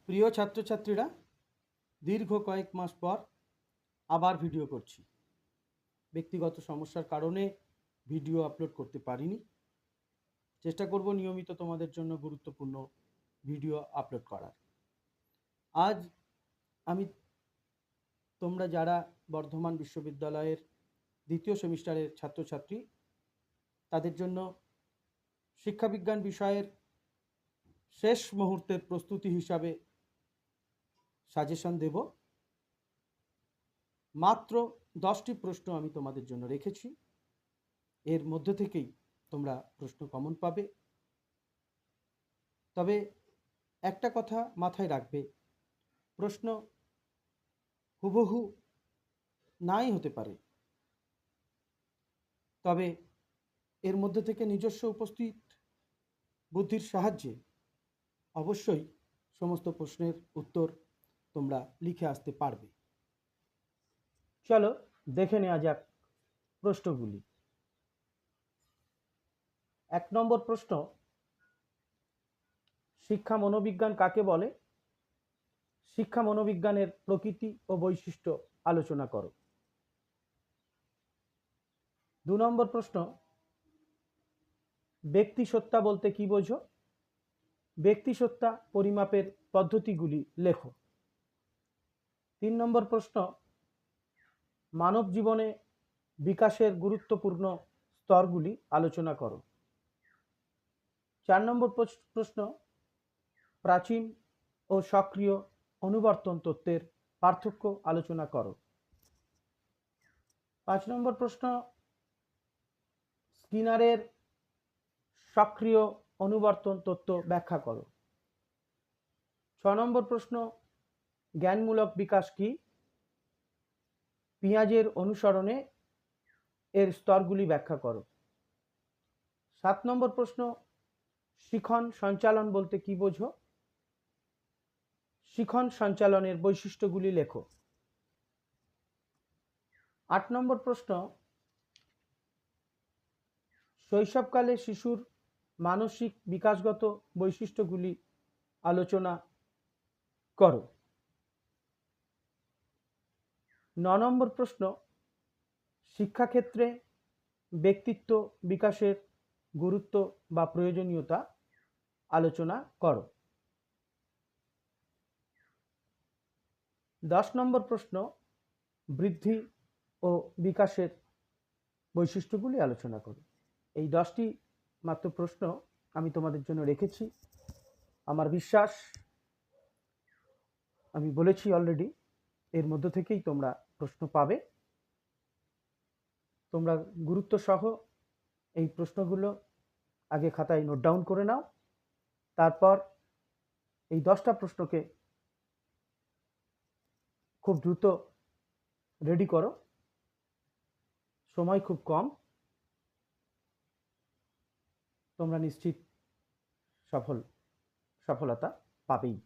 প্রিয় ছাত্রছাত্রীরা, দীর্ঘ কয়েক মাস পর আবার ভিডিও করছি। ব্যক্তিগত সমস্যার কারণে ভিডিও আপলোড করতে পারিনি। চেষ্টা করব নিয়মিত তোমাদের জন্য গুরুত্বপূর্ণ ভিডিও আপলোড করার। আজ আমি তোমরা যারা বর্ধমান বিশ্ববিদ্যালয়ের দ্বিতীয় সেমিস্টারের ছাত্রছাত্রী, তাদের জন্য শিক্ষাবিজ্ঞান বিষয়ের শেষ মুহূর্তের প্রস্তুতি হিসাবে সাজেশন দেব। মাত্র 10টি প্রশ্ন আমি তোমাদের জন্য রেখেছি। এর মধ্যে থেকেই তোমরা প্রশ্ন কমন পাবে। তবে একটা কথা মাথায় রাখবে, প্রশ্ন হুবহু নাই হতে পারে, তবে এর মধ্যে থেকে নিজস্ব উপস্থিত বুদ্ধির সাহায্যে অবশ্যই সমস্ত প্রশ্নের উত্তর তোমরা লিখে আসতে পারবে। চলো দেখে নেওয়া যাক প্রশ্নগুলি। 1 নম্বর প্রশ্ন, শিক্ষা মনোবিজ্ঞান কাকে বলে? শিক্ষা মনোবিজ্ঞানের প্রকৃতি ও বৈশিষ্ট্য আলোচনা করো। 2 নম্বর প্রশ্ন, ব্যক্তিসত্তা বলতে কি বোঝো? ব্যক্তিসত্তা পরিমাপের পদ্ধতিগুলি লেখো। 3 নম্বর প্রশ্ন, মানব জীবনে বিকাশের গুরুত্বপূর্ণ স্তরগুলি আলোচনা করো। 4 নম্বর প্রশ্ন, প্রাচীন ও সক্রিয় অনুবর্তন তত্ত্বের পার্থক্য আলোচনা করো। 5 নম্বর প্রশ্ন, স্কিনারের সক্রিয় অনুবর্তন তত্ত্ব ব্যাখ্যা করো। 6 নম্বর প্রশ্ন, জ্ঞানমূলক বিকাশ কি? পিঁয়াজের অনুসরণে এর স্তরগুলি ব্যাখ্যা করো। 7 নম্বর প্রশ্ন, শিখন সঞ্চালন বলতে কি বোঝো? শিখন সঞ্চালনের বৈশিষ্ট্যগুলি লেখো। 8 নম্বর প্রশ্ন, শৈশবকালে শিশুর মানসিক বিকাশগত বৈশিষ্ট্যগুলি আলোচনা করো। 9 নম্বর প্রশ্ন, শিক্ষাক্ষেত্রে ব্যক্তিত্ব বিকাশের গুরুত্ব বা প্রয়োজনীয়তা আলোচনা করো। 10 নম্বর প্রশ্ন, বৃদ্ধি ও বিকাশের বৈশিষ্ট্যগুলি আলোচনা করো। এই 10টি মাত্র প্রশ্ন আমি তোমাদের জন্য রেখেছি। আমার বিশ্বাস, আমি বলেছি অলরেডি, এর মধ্য থেকেই তোমরা প্রশ্ন পাবে। তোমরা গুরুত্ব সহ এই প্রশ্নগুলো আগে খাতায় নোট ডাউন করে নাও, তারপর এই 10টা প্রশ্নকে খুব দ্রুত রেডি করো। সময় খুব কম, তোমরা নিশ্চিত সফলতা পাবেই।